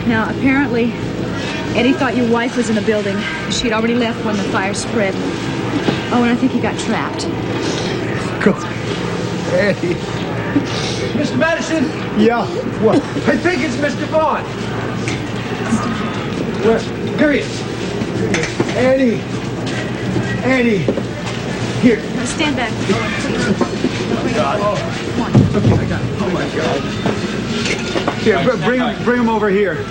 Now, apparently, Eddie thought your wife was in the building. She'd already left when the fire spread. Oh, and I think he got trapped. God. Eddie. Mr. Madison? Yeah, what? I think it's Mr. Vaughn. Where? Here he is. Eddie. Eddie. Here. Now, stand back, Owen, please. Oh, God. Come on. Okay, I got it. Oh, my God. Here, bring him over here.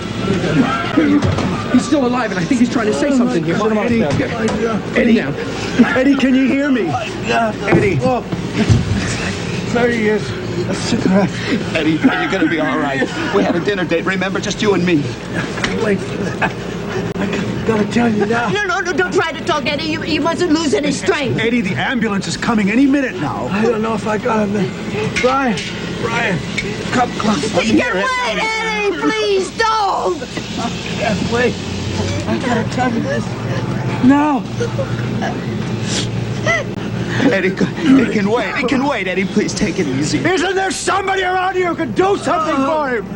He's still alive, and I think he's trying to say something here. Eddie. Eddie, now. Eddie, can you hear me? Eddie. Oh. There he is. Eddie, are you gonna be all right? We had a dinner date, remember? Just you and me. Wait. I gotta tell you now. No, don't try to talk, Eddie. You mustn't lose any strength. Eddie, the ambulance is coming any minute now. I don't know if I got him. Brian, come close. Wait, Eddie, please don't. I can't wait. I gotta tell you this. No. Eddie, it can wait. It can wait. Eddie, please take it easy. Isn't there somebody around here who can do something for him?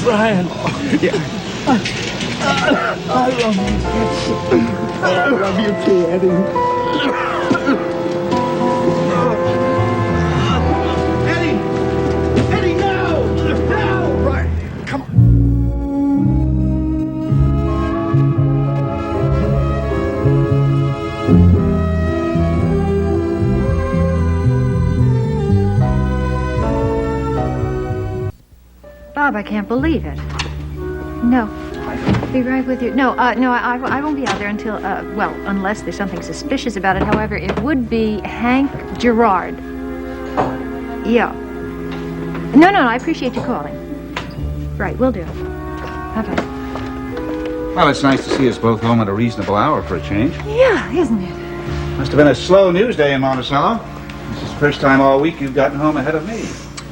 Brian. Yeah. I love you. I love you too, Eddie. Eddie, no! Right, come on. Bob, I can't believe it. No. Be right with you. No, I won't be out there until, well, unless there's something suspicious about it. However, it would be Hank Gerard. Yeah. No, I appreciate you calling. Right, will do. Bye-bye. Well, it's nice to see us both home at a reasonable hour for a change. Yeah, isn't it? Must have been a slow news day in Monticello. This is the first time all week you've gotten home ahead of me.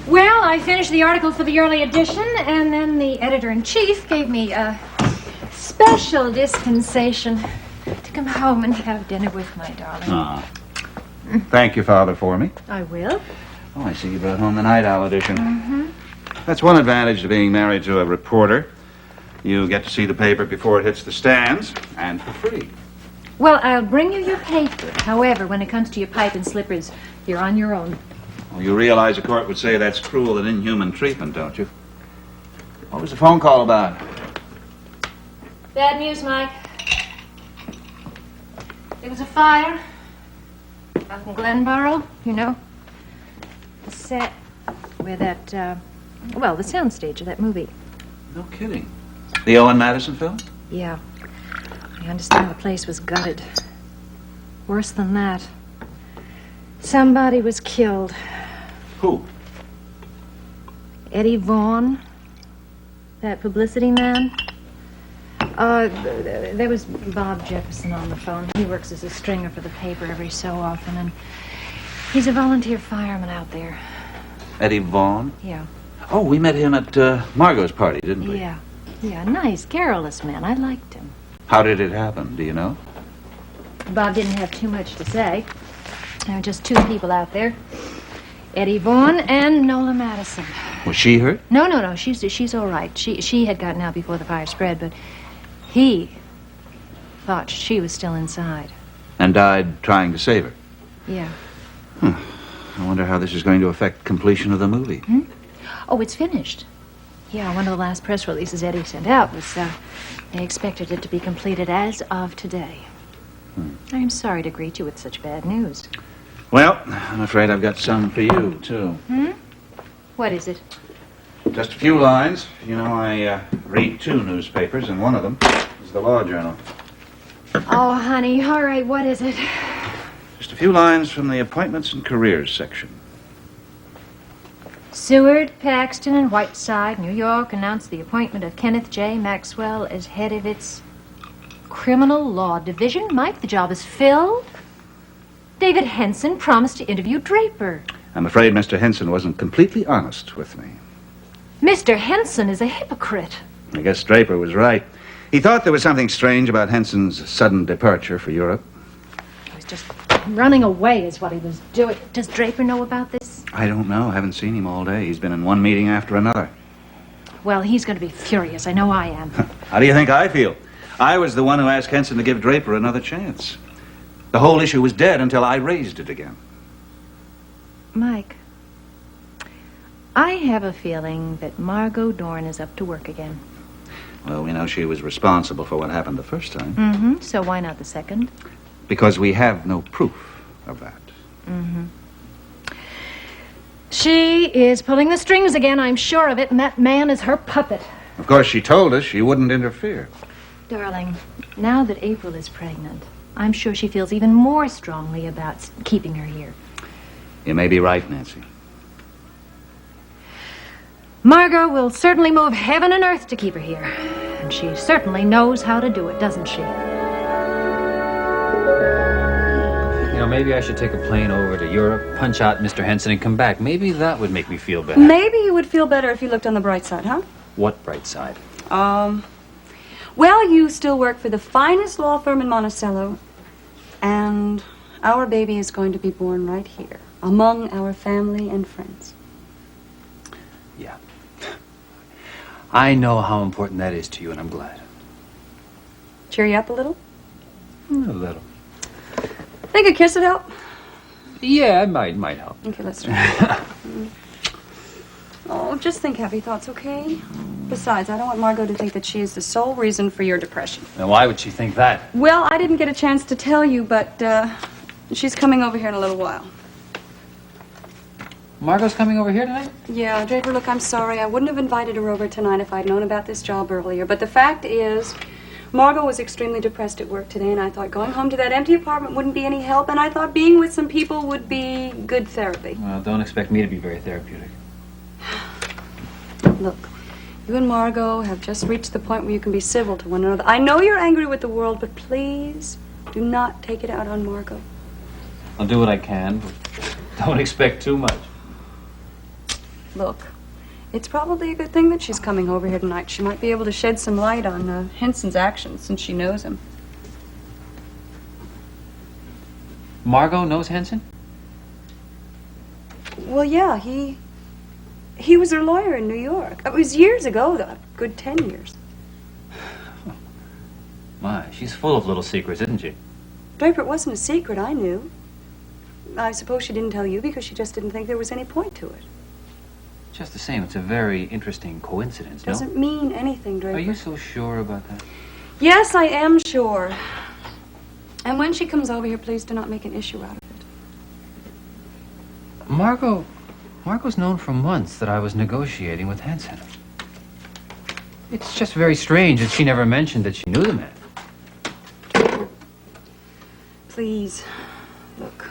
Well, I finished the article for the early edition, and then the editor-in-chief gave me a special dispensation to come home and have dinner with my darling. Ah. Thank you, Father, for me. I will. Oh, I see you brought home the Night Owl edition. Mm-hmm. That's one advantage to being married to a reporter. You get to see the paper before it hits the stands, and for free. Well, I'll bring you your paper. However, when it comes to your pipe and slippers, you're on your own. Well, you realize the court would say that's cruel and inhuman treatment, don't you? What was the phone call about? Bad news, Mike. There was a fire out in Glenboro, you know. The set where that, well, the soundstage of that movie. No kidding. The Owen Madison film? Yeah. I understand the place was gutted. Worse than that. Somebody was killed. Who? Eddie Vaughn. That publicity man. There was Bob Jefferson on the phone. He works as a stringer for the paper every so often, and he's a volunteer fireman out there. Eddie Vaughn? Yeah. Oh, we met him at Margo's party, didn't we? Yeah. Yeah, nice, garrulous man. I liked him. How did it happen? Do you know? Bob didn't have too much to say. There were just two people out there. Eddie Vaughn and Nola Madison. Was she hurt? No. She's all right. She had gotten out before the fire spread, but he thought she was still inside. And died trying to save her? Yeah. I wonder how this is going to affect completion of the movie. Oh, it's finished. Yeah, one of the last press releases Eddie sent out was, they expected it to be completed as of today. I'm sorry to greet you with such bad news. Well, I'm afraid I've got some for you, too. What is it? Just a few lines. You know, I read 2 newspapers, and one of them is the Law Journal. Oh, honey, all right, what is it? Just a few lines from the appointments and careers section. Seward, Paxton, and Whiteside, New York, announced the appointment of Kenneth J. Maxwell as head of its criminal law division. Mike, the job is filled. David Henson promised to interview Draper. I'm afraid Mr. Henson wasn't completely honest with me. Mr. Henson is a hypocrite. I guess Draper was right. He thought there was something strange about Henson's sudden departure for Europe. He was just running away is what he was doing. Does Draper know about this? I don't know. I haven't seen him all day. He's been in one meeting after another. Well, he's going to be furious. I know I am. How do you think I feel? I was the one who asked Henson to give Draper another chance. The whole issue was dead until I raised it again. Mike, I have a feeling that Margo Dorn is up to work again. Well, we know she was responsible for what happened the first time. Mm-hmm. So why not the second? Because we have no proof of that. Mm-hmm. She is pulling the strings again, I'm sure of it, and that man is her puppet. Of course, she told us she wouldn't interfere. Darling, now that April is pregnant, I'm sure she feels even more strongly about keeping her here. You may be right, Nancy. Margo will certainly move heaven and earth to keep her here. And she certainly knows how to do it, doesn't she? You know, maybe I should take a plane over to Europe, punch out Mr. Henson, and come back. Maybe that would make me feel better. Maybe you would feel better if you looked on the bright side, huh? What bright side? Well, you still work for the finest law firm in Monticello, and our baby is going to be born right here, among our family and friends. Yeah. I know how important that is to you, and I'm glad. Cheer you up a little? A little. Think a kiss would help? Yeah, it might help. Okay, let's try. Oh, just think happy thoughts, okay? Besides, I don't want Margo to think that she is the sole reason for your depression. Now, why would she think that? Well, I didn't get a chance to tell you, but she's coming over here in a little while. Margo's coming over here tonight? Yeah, Draper, look, I'm sorry. I wouldn't have invited her over tonight if I'd known about this job earlier. But the fact is, Margo was extremely depressed at work today, and I thought going home to that empty apartment wouldn't be any help, and I thought being with some people would be good therapy. Well, don't expect me to be very therapeutic. Look, you and Margo have just reached the point where you can be civil to one another. I know you're angry with the world, but please do not take it out on Margo. I'll do what I can, but don't expect too much. Look, it's probably a good thing that she's coming over here tonight. She might be able to shed some light on Henson's actions since she knows him. Margo knows Henson? Well, yeah, he was her lawyer in New York. It was years ago, though. A good 10 years. My, she's full of little secrets, isn't she? Draper, it wasn't a secret. I knew. I suppose she didn't tell you because she just didn't think there was any point to it. Just the same, it's a very interesting coincidence, no? Doesn't mean anything, Draper. Are you so sure about that? Yes, I am sure. And when she comes over here, please do not make an issue out of it. Margo's known for months that I was negotiating with Henson. It's just very strange that she never mentioned that she knew the man. Please, look.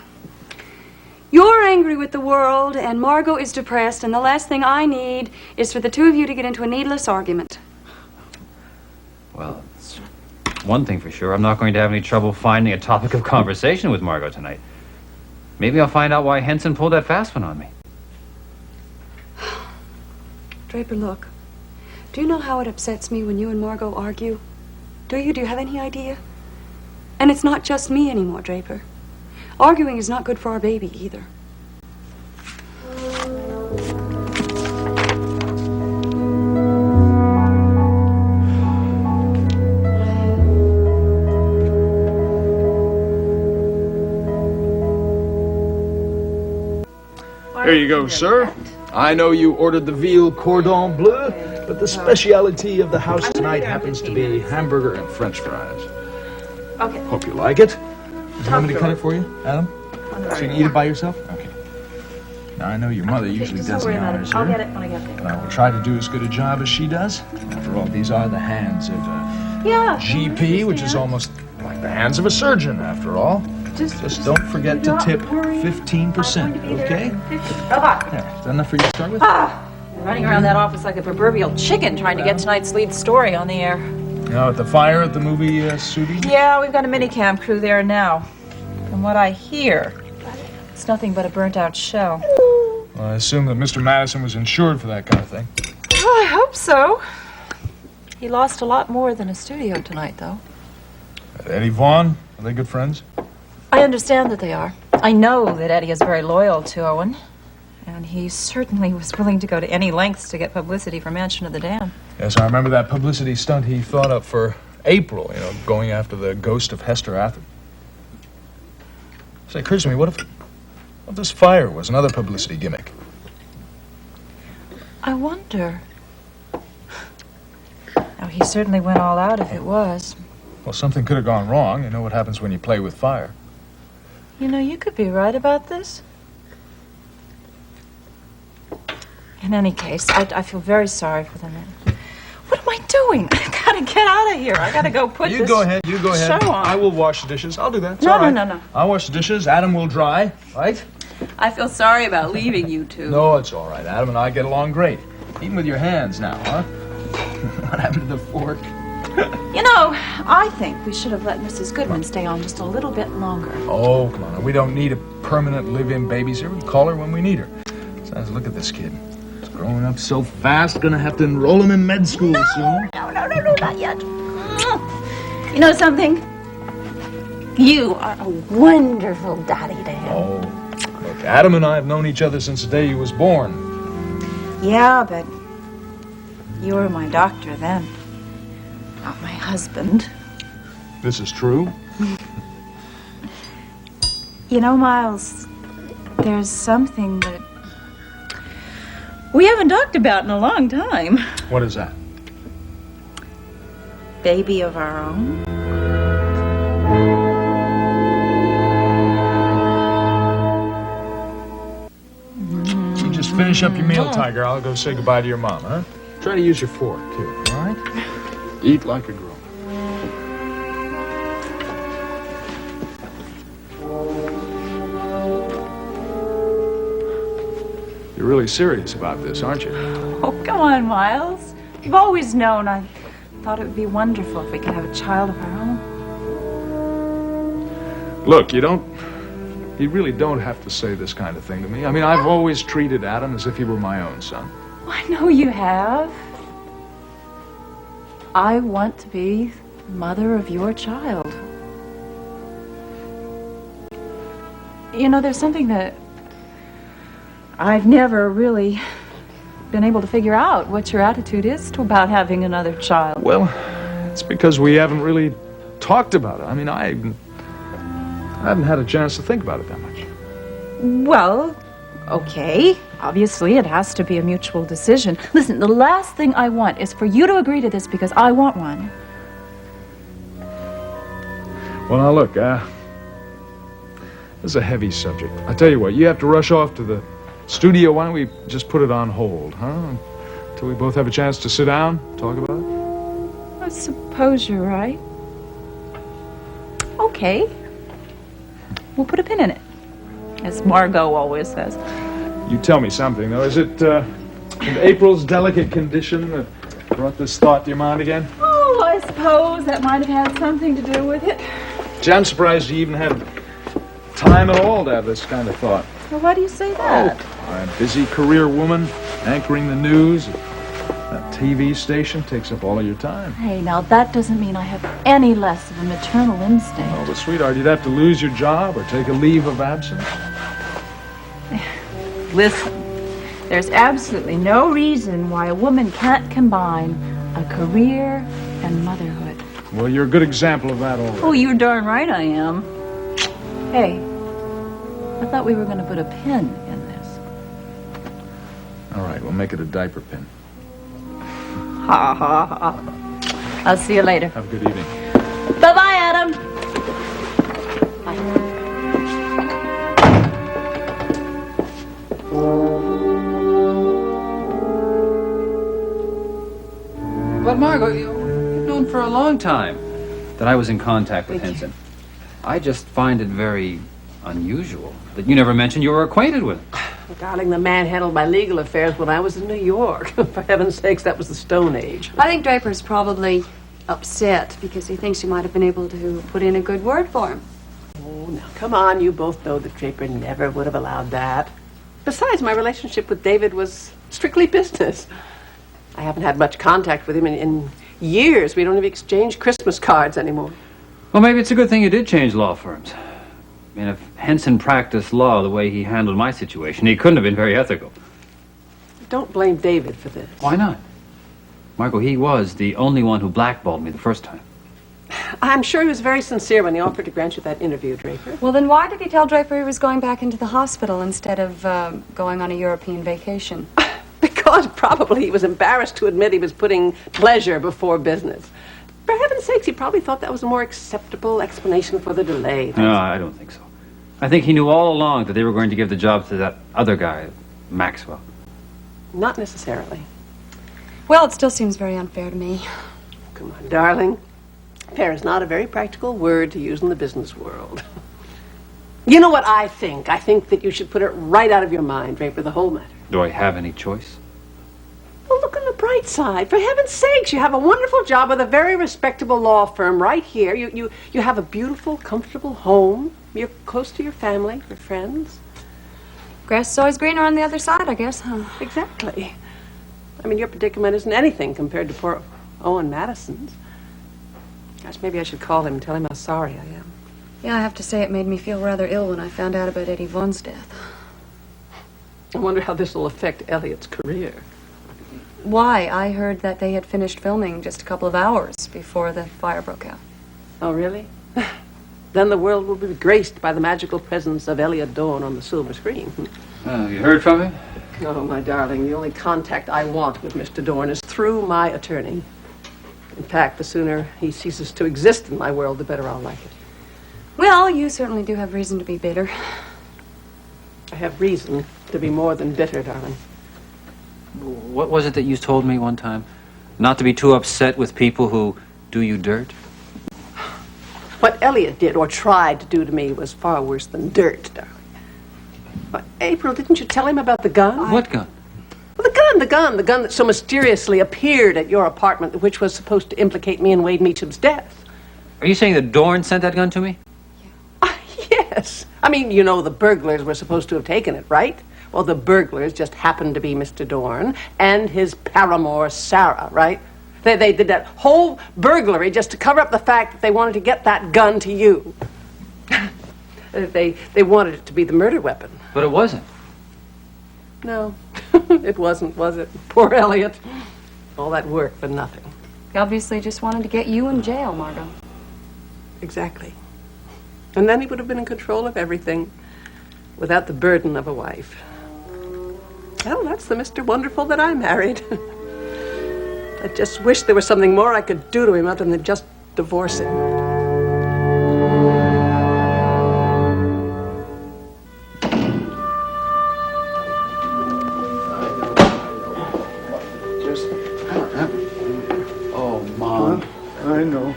You're angry with the world, and Margo is depressed, and the last thing I need is for the two of you to get into a needless argument. Well, it's one thing for sure. I'm not going to have any trouble finding a topic of conversation with Margo tonight. Maybe I'll find out why Henson pulled that fast one on me. Draper, look. Do you know how it upsets me when you and Margo argue? Do you? Do you have any idea? And it's not just me anymore, Draper. Arguing is not good for our baby either. Here you go, sir. I know you ordered the veal cordon bleu, but the speciality of the house tonight happens to be hamburger and French fries. Okay. Hope you like it. Do you want me to cut it for you, Adam? So you can eat it by yourself? Okay. Now, I know your mother usually does the honors I'll here, get it when I get there. but I will try to do as good a job as she does. After all, these are the hands of a GP, which is almost like the hands of a surgeon, after all. Just don't forget to tip 15%, okay? There, is that enough for you to start with? Running around that office like a proverbial chicken trying to get tonight's lead story on the air. You know, at the fire at the movie Sudi? Yeah, we've got a minicam crew there now. From what I hear, it's nothing but a burnt-out show. Well, I assume that Mr. Madison was insured for that kind of thing. Oh, I hope so. He lost a lot more than a studio tonight, though. Eddie Vaughn, are they good friends? I understand that they are. I know that Eddie is very loyal to Owen. And he certainly was willing to go to any lengths to get publicity for Mansion of the Dam. Yes, I remember that publicity stunt he thought up for April, going after the ghost of Hester Atherton. Say, it occurs to me, what if this fire was another publicity gimmick? I wonder. Oh, he certainly went all out if it was. Well, something could have gone wrong. You know what happens when you play with fire. You could be right about this. In any case, I feel very sorry for the men. What am I doing? I gotta get out of here. I gotta go put You this go ahead. show on. I will wash the dishes. I'll do that. It's No, all right. no. I'll wash the dishes. Adam will dry, right? I feel sorry about leaving you two. No, it's all right. Adam and I get along great. Even with your hands now, huh? What happened to the fork? I think we should have let Mrs. Goodman stay on just a little bit longer. Oh, come on. We don't need a permanent live-in babysitter. We call her when we need her. Besides, look at this kid. He's growing up so fast. Gonna have to enroll him in med school soon. No, not yet. You know something? You are a wonderful daddy to him. Oh, look, Adam and I have known each other since the day he was born. Yeah, but you were my doctor then, not my husband. This is true. Miles, there's something that we haven't talked about in a long time. What is that? Baby of our own. You just finish up your meal, Tiger. I'll go say goodbye to your mom, huh? Try to use your fork, too, all right? Eat like a girl. You're really serious about this, aren't you? Oh, come on, Miles. You've always known I thought it would be wonderful if we could have a child of our own. Look, you really don't have to say this kind of thing to me. I mean, I've always treated Adam as if he were my own son. I know you have. I want to be the mother of your child. There's something that I've never really been able to figure out what your attitude is about having another child. Well, it's because we haven't really talked about it. I mean, I haven't had a chance to think about it that much. Well, okay. Obviously, it has to be a mutual decision. Listen, the last thing I want is for you to agree to this because I want one. Well, now look, this is a heavy subject. I tell you what, you have to rush off to the studio. Why don't we just put it on hold, huh? Until we both have a chance to sit down, talk about it. I suppose you're right. Okay. We'll put a pin in it, as Margo always says. You tell me something, though. Is it April's delicate condition that brought this thought to your mind again? Oh, I suppose that might have had something to do with it. Gee, I'm surprised you even had time at all to have this kind of thought. Well, why do you say that? I'm a busy career woman, anchoring the news. That TV station takes up all of your time. Hey, now that doesn't mean I have any less of a maternal instinct. Oh, but sweetheart, you'd have to lose your job or take a leave of absence. Listen, there's absolutely no reason why a woman can't combine a career and motherhood. Well, you're a good example of that already. Oh, you're darn right I am. Hey, I thought we were going to put a pin in this. All right, we'll make it a diaper pin. Ha, ha, ha. I'll see you later. Have a good evening. Bye-bye, Adam. But Margo, you've known for a long time that I was in contact with Henson. I just find it very unusual that you never mentioned you were acquainted with him. Well, darling, the man handled my legal affairs when I was in New York. For heaven's sakes, that was the Stone Age. I think Draper's probably upset because he thinks you might have been able to put in a good word for him. Oh, now, come on. You both know that Draper never would have allowed that. Besides, my relationship with David was strictly business. I haven't had much contact with him in years. We don't even exchange Christmas cards anymore. Well, maybe it's a good thing you did change law firms. I mean, if Henson practiced law the way he handled my situation, he couldn't have been very ethical. Don't blame David for this. Why not? Margo, he was the only one who blackballed me the first time. I'm sure he was very sincere when he offered to grant you that interview, Draper. Well, then why did he tell Draper he was going back into the hospital instead of going on a European vacation? Because probably he was embarrassed to admit he was putting pleasure before business. For heaven's sakes, he probably thought that was a more acceptable explanation for the delay. No, I don't think so. I think he knew all along that they were going to give the job to that other guy, Maxwell. Not necessarily. Well, it still seems very unfair to me. Come on, darling. Fair is not a very practical word to use in the business world. You know what I think? I think that you should put it right out of your mind, Draper, the whole matter. Do I have any choice? Well, look on the bright side. For heaven's sakes, you have a wonderful job with a very respectable law firm right here. You have a beautiful, comfortable home. You're close to your family, your friends. Grass is always greener on the other side, I guess, huh? Exactly. I mean, your predicament isn't anything compared to poor Owen Madison's. Gosh, maybe I should call him and tell him how sorry I am. Yeah, I have to say it made me feel rather ill when I found out about Eddie Vaughn's death. I wonder how this will affect Elliot's career. Why? I heard that they had finished filming just a couple of hours before the fire broke out. Oh, really? Then the world will be graced by the magical presence of Elliot Dawn on the silver screen. You heard from him? Oh, my darling, the only contact I want with Mr. Dorn is through my attorney. In fact, the sooner he ceases to exist in my world, the better I'll like it. Well, you certainly do have reason to be bitter. I have reason to be more than bitter, darling. What was it that you told me one time? Not to be too upset with people who do you dirt? What Elliot did or tried to do to me was far worse than dirt, darling. But, April, didn't you tell him about the gun? What gun? Well, the gun that so mysteriously appeared at your apartment, which was supposed to implicate me in Wade Meacham's death. Are you saying that Dorn sent that gun to me? Yes. I mean, you know, the burglars were supposed to have taken it, right? Well, the burglars just happened to be Mr. Dorn and his paramour, Sarah, right? They did that whole burglary just to cover up the fact that they wanted to get that gun to you. They wanted it to be the murder weapon. But it wasn't. No, it wasn't, was it? Poor Elliot. All that work for nothing. He obviously just wanted to get you in jail, Margo. Exactly. And then he would have been in control of everything without the burden of a wife. Well, that's the Mr. Wonderful that I married. I just wish there was something more I could do to him other than just divorce him. Oh, Mom. I know.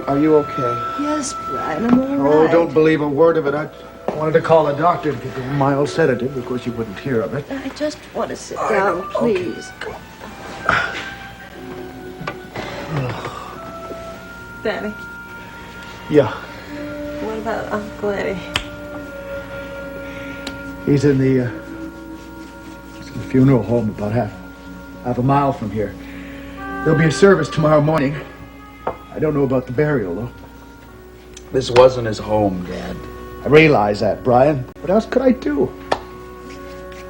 Are you okay? Yes, Brian, I'm all Oh, right. don't believe a word of it. I wanted to call a doctor to get a mild sedative. Of course, you wouldn't hear of it. I just want to sit down, please. Danny, Yeah, what about Uncle Eddie? he's in the funeral home about half a mile from here. There'll be a service tomorrow morning. I don't know about the burial, though. This wasn't his home, Dad. I realize that, Brian. What else could I do?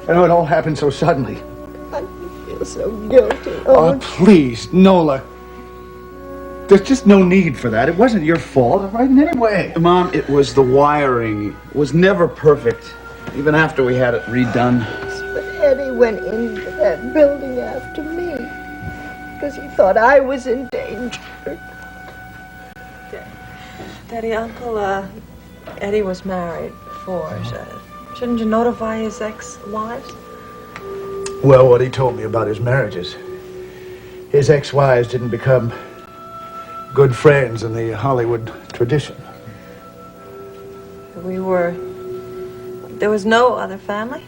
I know it all happened so suddenly. I feel so guilty. Oh, please, Nola. There's just no need for that. It wasn't your fault, right, in any way. Mom, it was the wiring. It was never perfect, even after we had it redone. But Eddie went into that building after me because he thought I was in danger. Daddy, Uncle Eddie was married before. Shouldn't you notify his ex-wives? Well, what he told me about his marriages. His ex-wives didn't become good friends in the Hollywood tradition. There was no other family?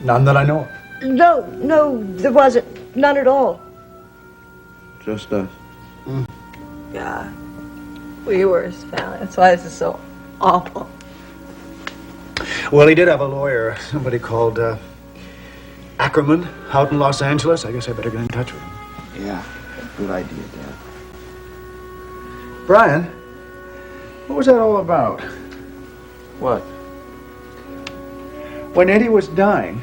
None that I know of. No, there wasn't. None at all. Just us. Yeah. We were his family. That's why this is so awful. Well, he did have a lawyer, somebody called Ackerman, out in Los Angeles. I guess I better get in touch with him. Yeah, good idea, Dad. Brian, what was that all about? What? When Eddie was dying,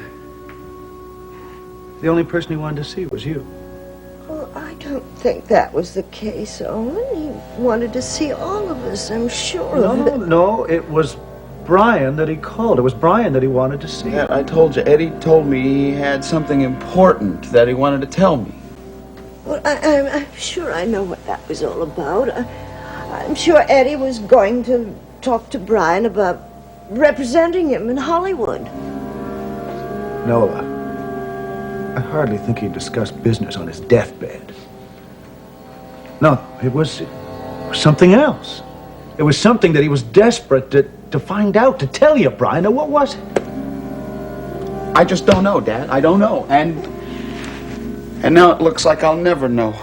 the only person he wanted to see was you. Well, I don't think that was the case, Owen. He wanted to see all of us, I'm sure of it. No, it was Brian that he called. It was Brian that he wanted to see. Yeah, I told you, Eddie told me he had something important that he wanted to tell me. Well, I'm sure I know what that was all about. I'm sure Eddie was going to talk to Brian about representing him in Hollywood. Noah, I hardly think he'd discuss business on his deathbed. No, it was something else. It was something that he was desperate to find out, to tell you, Brian. Now, what was it? I just don't know, Dad. I don't know. And now it looks like I'll never know.